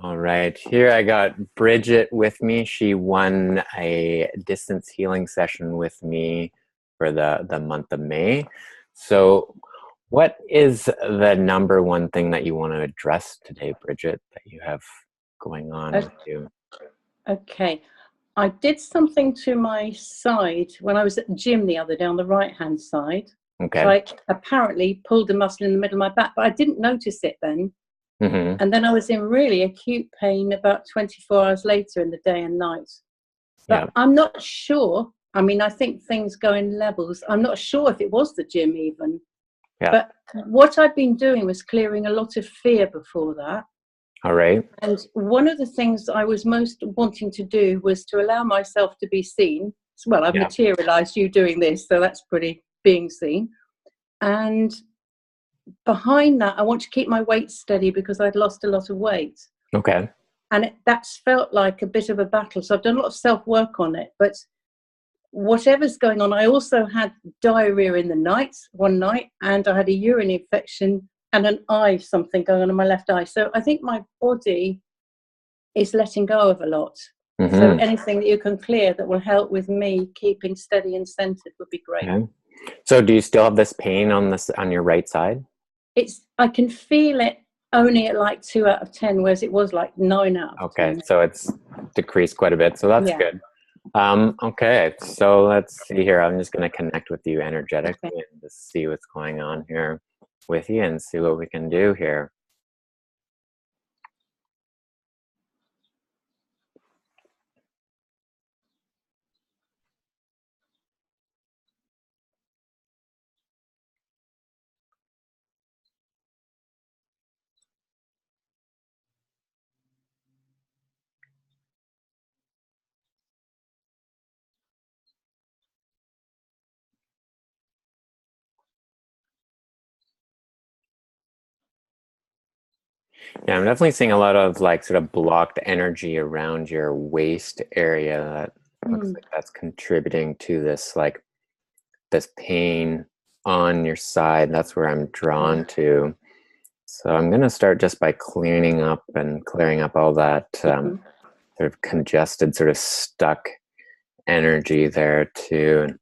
All right, here I got Bridget with me. She won a distance healing session with me for the month of May. So, what is the number one thing that you want to address today, Bridget, that you have going on O- with you? Okay. I did something to my side when I was at the gym the other day on the right-hand side. So Okay. I apparently pulled a muscle in the middle of my back, but I didn't notice it then. Mm-hmm. And then I was in really acute pain about 24 hours later in the day and night. Yeah. But I'm not sure. I mean, I think things go in levels. I'm not sure if it was the gym even. Yeah. But what I'd been doing was clearing a lot of fear before that. All right. And one of the things I was most wanting to do was to allow myself to be seen. Well, I've Yeah. materialized you doing this, so that's pretty being seen. And behind that, I want to keep my weight steady because I'd lost a lot of weight. Okay. And that's felt like a bit of a battle. So I've done a lot of self work on it. But whatever's going on, I also had diarrhea in the night, one night, and I had a urine infection and an eye, something going on in my left eye. So I think my body is letting go of a lot. So Mm-hmm. anything that you can clear that will help with me keeping steady and centered would be great. Okay. So, do you still have this pain on your right side? I can feel it only at like 2 out of 10, whereas it was like 9 out of Okay, 10. so it's decreased quite a bit, so that's Yeah. good. Okay, so let's see here. I'm just going to connect with you energetically Okay. and just see what's going on here with you and see what we can do here. Yeah, I'm definitely seeing a lot of like sort of blocked energy around your waist area that looks Mm. like that's contributing to this like this pain on your side. That's where I'm drawn to. So I'm going to start just by cleaning up and clearing up all that Mm-hmm. sort of congested, sort of stuck energy there too.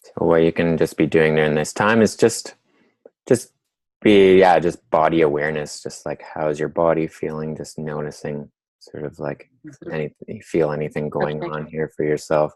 So what you can just be doing during this time is just be just body awareness, just like how's your body feeling, just noticing sort of like any you feel anything going Okay. on here for yourself.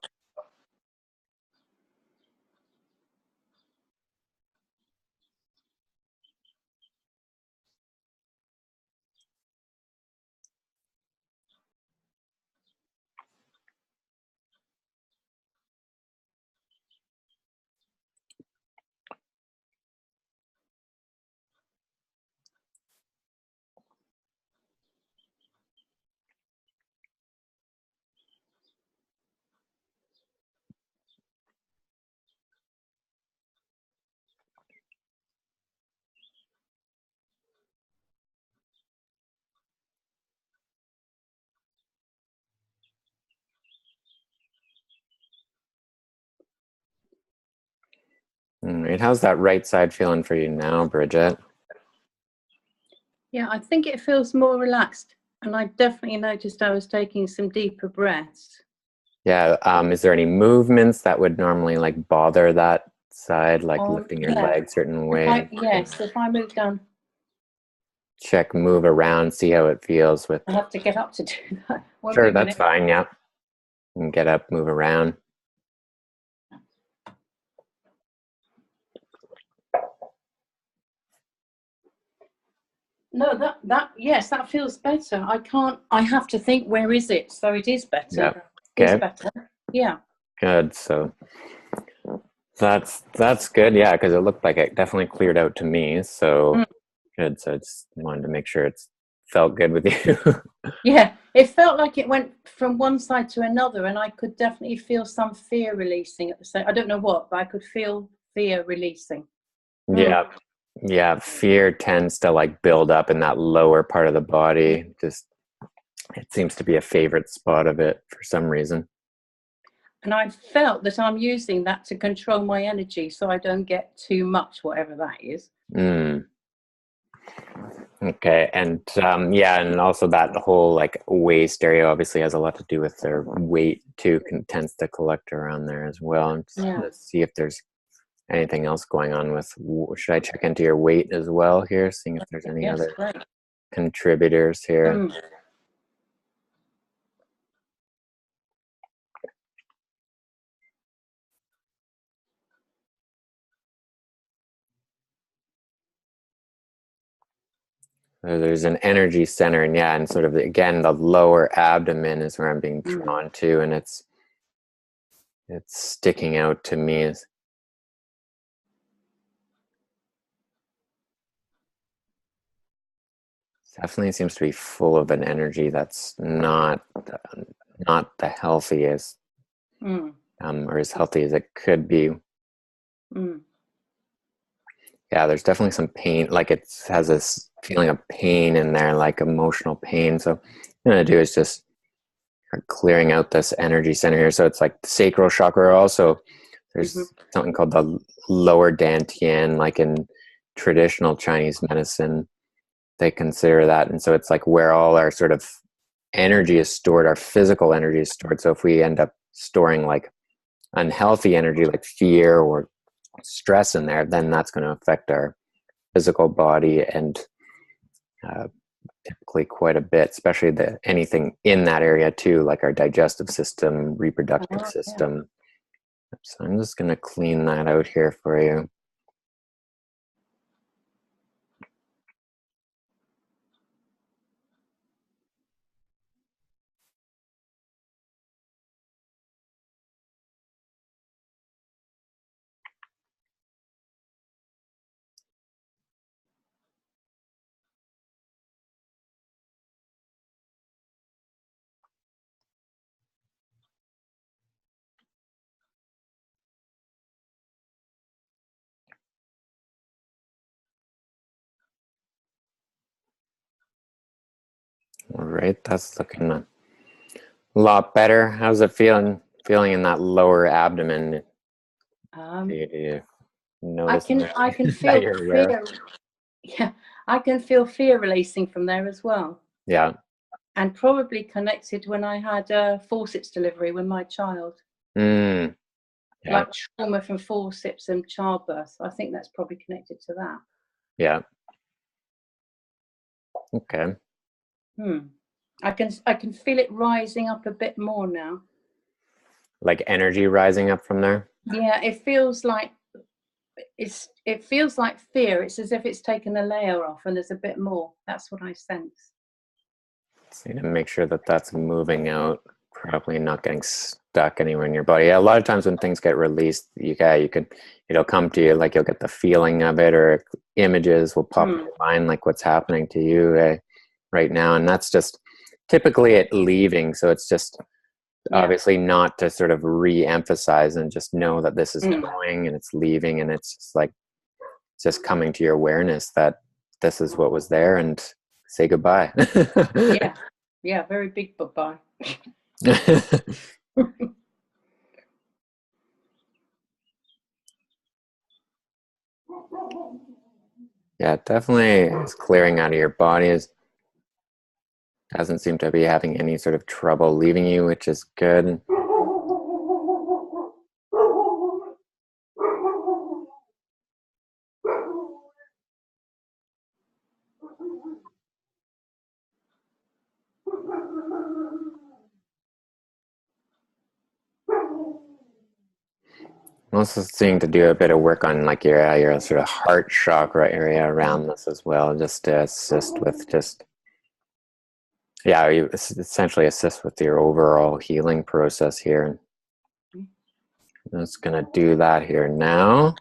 All right, how's that right side feeling for you now, Bridget? Yeah, I think it feels more relaxed. And I definitely noticed I was taking some deeper breaths. Yeah, is there any movements that would normally like bother that side, like lifting your Yeah. leg certain ways? If I move down, Check, move around, see how it feels with. I have to get up to do that. Won't be Sure, a that's minute. fine. Yeah, you can get up, move around. No, yes, that feels better. I have to think, where is it? So it is Yeah. better. It is Okay. better. Yeah. Good. So that's good. Yeah, because it looked like it definitely cleared out to me. So Mm. good. So I just wanted to make sure it's felt good with you. Yeah. It felt like it went from one side to another, and I could definitely feel some fear releasing at the same. I don't know what, but I could feel fear releasing. Mm. Yeah. Yeah. Fear tends to like build up in that lower part of the body. Just It seems to be a favorite spot of it for some reason. And I felt that I'm using that to control my energy so I don't get too much, whatever that is. Mm. Okay, and yeah, and also that whole like waist area obviously has a lot to do with their weight too, tends to collect around there as well. And just Yeah. let's see if there's anything else going on with, should I check into your weight as well here, seeing if there's any Yes, other great. contributors here. Mm. There's an energy center, and yeah, and sort of again the lower abdomen is where I'm being Mm. drawn to, and it's sticking out to me as definitely seems to be full of an energy that's not the healthiest, Mm. or as healthy as it could be. Mm. Yeah, there's definitely some pain, like it has this feeling of pain in there, like emotional pain. So what I'm gonna do is just start clearing out this energy center here. So it's like the sacral chakra also. Mm-hmm. There's something called the lower dantian, like in traditional Chinese medicine, they consider that. And so it's like where all our sort of energy is stored, our physical energy is stored. So if we end up storing like unhealthy energy like fear or stress in there, then that's going to affect our physical body and uh, typically quite a bit, especially anything in that area too, like our digestive system, reproductive Oh, yeah. system. So I'm just going to clean that out here for you. All right, that's looking a lot better. How's it feeling in that lower abdomen? Do Um, you I notice can I can that feel you're aware? fear. Yeah, I can feel fear releasing from there as well, Yeah. and probably connected when I had a forceps delivery with my child, Mm, yeah. like trauma from forceps and childbirth. I think that's probably connected to that. Yeah. Okay. Hmm. I can feel it rising up a bit more now. Like energy rising up from there. Yeah, it feels like fear. It's as if it's taken a layer off and there's a bit more. That's what I sense. So you need to make sure that that's moving out properly, not getting stuck anywhere in your body. Yeah, a lot of times when things get released, it'll come to you, like you'll get the feeling of it, or images will pop in Hmm. your mind, like what's happening to you right now. And that's just typically it leaving. So it's just Yeah. obviously not to sort of re-emphasize and just know that this is Hmm. going and it's leaving, and it's just like just coming to your awareness that this is what was there, and say goodbye. Yeah. Yeah. Very big bye. Yeah, definitely is clearing out of your body. Is doesn't seem to be having any sort of trouble leaving you, which is good. I'm also seeing to do a bit of work on like your sort of heart chakra area around this as well, just to assist with just yeah, you essentially assist with your overall healing process here. I'm just gonna do that here now.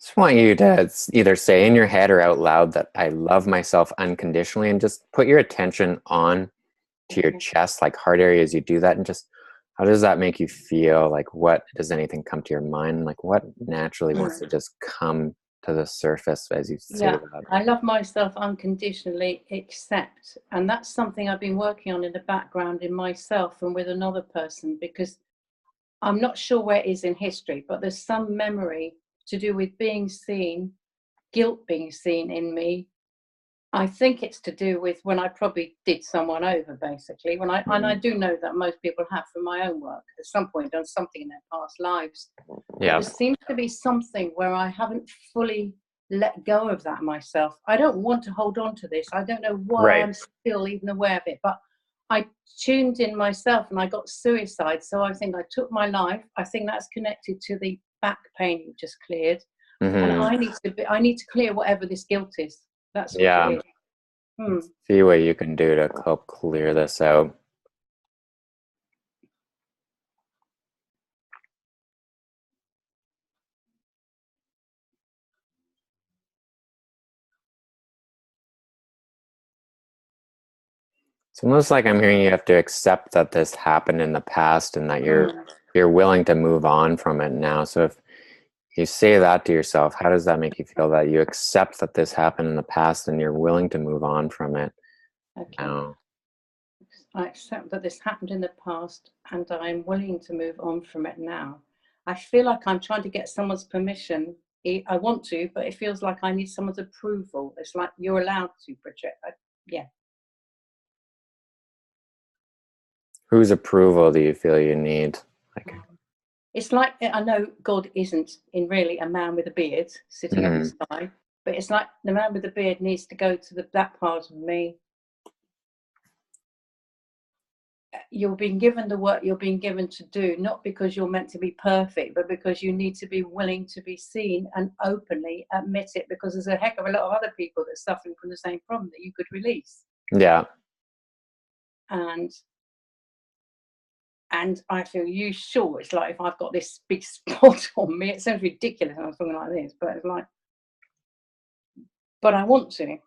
Just want you to either say in your head or out loud that I love myself unconditionally, and just put your attention on to your chest, like heart area, as you do that, and just how does that make you feel? Like, what does anything come to your mind? Like, what naturally wants to just come to the surface as you say Yeah, that? I love myself unconditionally, except, and that's something I've been working on in the background in myself and with another person, because I'm not sure where it is in history, but there's some memory to do with being seen, guilt being seen in me. I think it's to do with when I probably did someone over, basically. And I do know that most people have from my own work at some point done something in their past lives. But Yeah. there seems to be something where I haven't fully let go of that myself. I don't want to hold on to this. I don't know why Right. I'm still even aware of it, but I tuned in myself and I got suicide. So I think I took my life. I think that's connected to the back pain you just cleared. And Mm-hmm. I need to clear whatever this guilt is. That's what it Yeah. is. Hmm. See what you can do to help clear this out. It's almost like I'm hearing you have to accept that this happened in the past and that Mm. you're willing to move on from it now. So if you say that to yourself, how does that make you feel, that you accept that this happened in the past and you're willing to move on from it Okay. now? I accept that this happened in the past and I'm willing to move on from it now. I feel like I'm trying to get someone's permission. I want to, but it feels like I need someone's approval. It's like you're allowed to, Bridget. Yeah. Whose approval do you feel you need? Like, It's like, I know God isn't in really a man with a beard sitting up in the mhm. sky, but it's like the man with the beard needs to go to that part of me. You're being given the work you're being given to do, not because you're meant to be perfect, but because you need to be willing to be seen and openly admit it, because there's a heck of a lot of other people that are suffering from the same problem that you could release. Yeah. And I feel you sure it's like if I've got this big spot on me, it sounds ridiculous when I'm talking like this, but it's like, but I want to.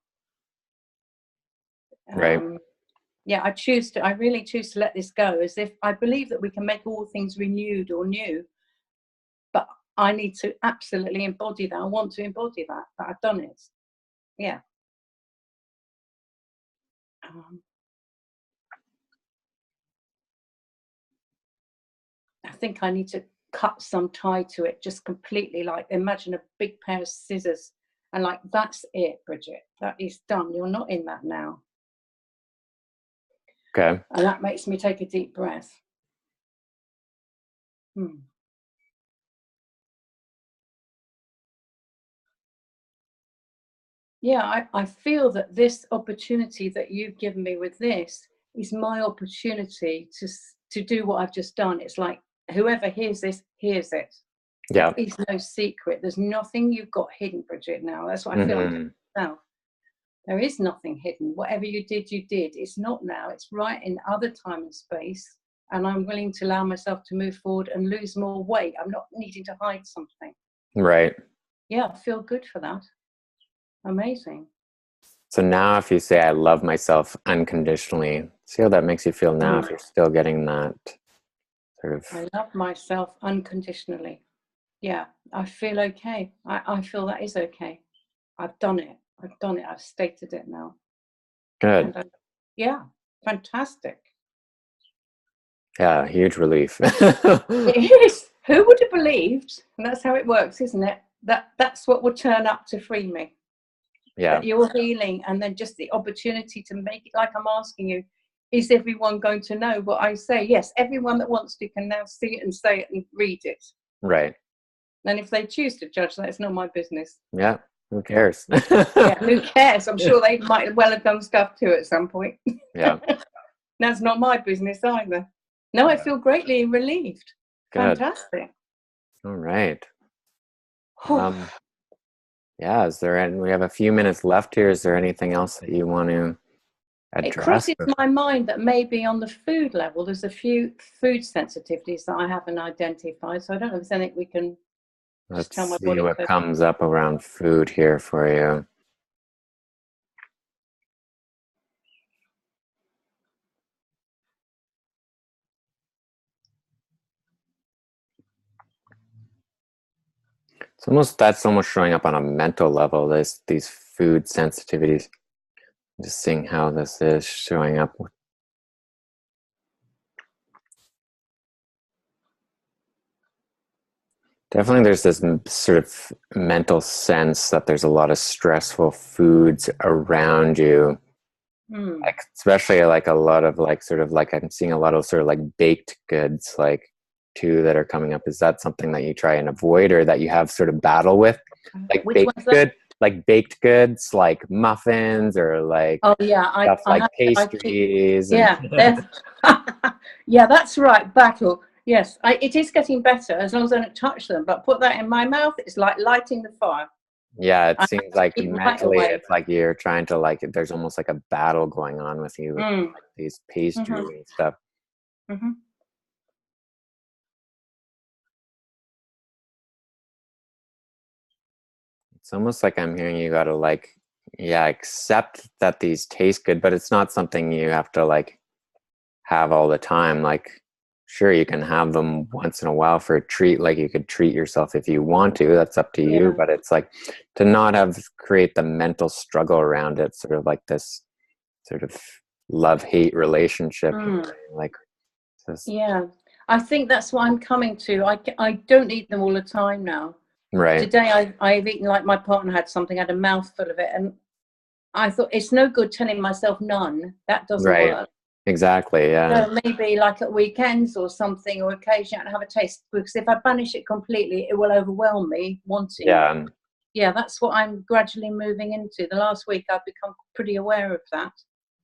Right. Yeah, I really choose to let this go, as if I believe that we can make all things renewed or new, but I need to absolutely embody that. I want to embody that I've done it. Yeah. Um, I think I need to cut some tie to it, just completely, like imagine a big pair of scissors and like, that's it, Bridget. That is done. You're not in that now. Okay. And that makes me take a deep breath. Hmm. Yeah, I feel that this opportunity that you've given me with this is my opportunity to do what I've just done. It's like whoever hears this hears it. There Yeah. is no secret. There's nothing you've got hidden, Bridget. Now that's what I feel. I'm telling Hmm. myself. There is nothing hidden. Whatever you did, you did. It's not now. It's right in other time and space. And I'm willing to allow myself to move forward and lose more weight. I'm not needing to hide something. Right. Yeah, I feel good for that. Amazing. So now if you say, I love myself unconditionally, see how that makes you feel now if you're still getting that sort of... I love myself unconditionally. Yeah, I feel okay. I feel that is okay. I've done it. I've done it. I've stated it now. Good. And yeah, fantastic. Yeah, huge relief. It is. Who would have believed? And that's how it works, isn't it? That's what will turn up to free me. Yeah. That you're healing, and then just the opportunity to make it, like I'm asking you, is everyone going to know what I say? Yes, everyone that wants to can now see it and say it and read it. Right. And if they choose to judge that, it's not my business. Yeah. Who cares? Yeah, who cares? I'm sure they might well have done stuff too at some point. Yeah. That's not my business either. No, I feel greatly relieved. Good. Fantastic. All right. Yeah, is there any, we have a few minutes left here. Is there anything else that you want to It address? crosses my mind that maybe on the food level, there's a few food sensitivities that I haven't identified. So I don't know if there's anything we can just Let's tell my see body what to. comes up around food here for you. That's almost showing up on a mental level, these food sensitivities. Just seeing how this is showing up. Definitely there's this sort of mental sense that there's a lot of stressful foods around you. Like especially like a lot of like sort of like I'm seeing a lot of sort of like baked goods like too that are coming up. Is that something that you try and avoid or that you have sort of battle with? Like Which one's that? like baked goods, like muffins or like Oh yeah, stuff like I keep, pastries and yeah, yeah, that's right. Battle. Yes, it is getting better as long as I don't touch them. But put that in my mouth, it's like lighting the fire. yeah, it I seems have to like keep right mentally away. it's like you're trying to like there's almost like a battle going on with you with Mm. like these pastries Hmm. and stuff. Hmm. It's almost like I'm hearing you gotta like, yeah, accept that these taste good, but it's not something you have to like have all the time. Like, sure, you can have them once in a while for a treat, like you could treat yourself if you want to, that's up to you. Yeah. But it's like to not have create the mental struggle around it, sort of like this sort of love-hate relationship, Mm. like just Yeah. I think that's what I'm coming to. I don't eat them all the time now. right, Today I've eaten like my partner had something, had a mouthful of it, and I thought it's no good telling myself none. That doesn't right, work. exactly, yeah, So maybe like at weekends or something, or occasionally I have a taste, because if I banish it completely, it will overwhelm me wanting it. yeah. Yeah, that's what I'm gradually moving into. The last week I've become pretty aware of that.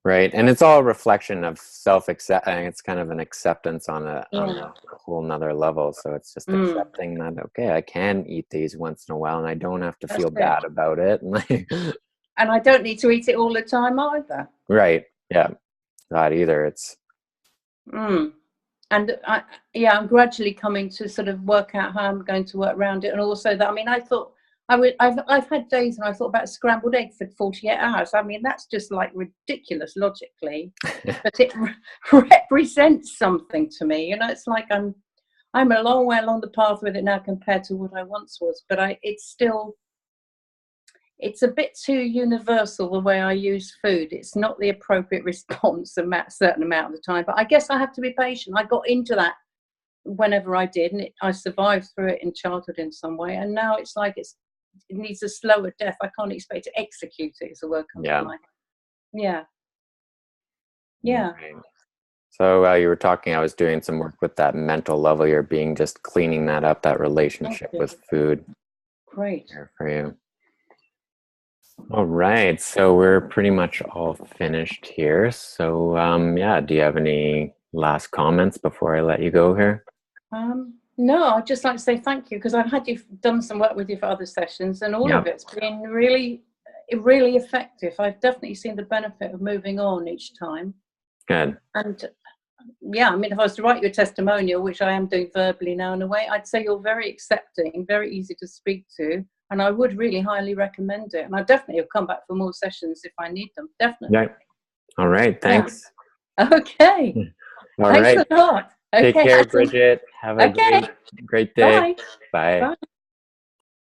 Right, and it's all a reflection of self-accept. And it's kind of an acceptance on Yeah. a whole nother level. So it's just Mm, accepting that okay, I can eat these once in a while, and I don't have to that's feel it. bad about it. And like, And I don't need to eat it all the time either. right, yeah, not either. It's Mm. And yeah, I'm gradually coming to sort of work out how I'm going to work around it. And also that, I mean, I thought I've had days when I thought about a scrambled egg for 48 hours. I mean, that's just like ridiculous logically, but it represents something to me. You know, it's like I'm a long way along the path with it now compared to what I once was, but it's still, it's a bit too universal the way I use food. It's not the appropriate response a certain amount of the time, but I guess I have to be patient. I got into that whenever I did, and I survived through it in childhood in some way, and now it's like it needs a slower death. I can't expect to execute it, is the word comes to yeah, mind. Yeah. Yeah. right. So while you were talking, I was doing some work with that mental level. You're being just cleaning that up, that Thank relationship you. with food Great. there for you. All right, so we're pretty much all finished here. So, yeah, do you have any last comments before I let you go here? No, I'd just like to say thank you, because I've had you done some work with you for other sessions, and all Yeah, of it's been really, really effective. I've definitely seen the benefit of moving on each time. good. And yeah, I mean, if I was to write you a testimonial, which I am doing verbally now in a way, I'd say you're very accepting, very easy to speak to, and I would really highly recommend it. And I definitely will come back for more sessions if I need them. Yeah. Definitely. All right, Yeah. thanks. Okay. All Thanks right. a lot. Take Okay, care, Hattie. Bridget. Have a Okay. great day. Bye. Bye. Bye.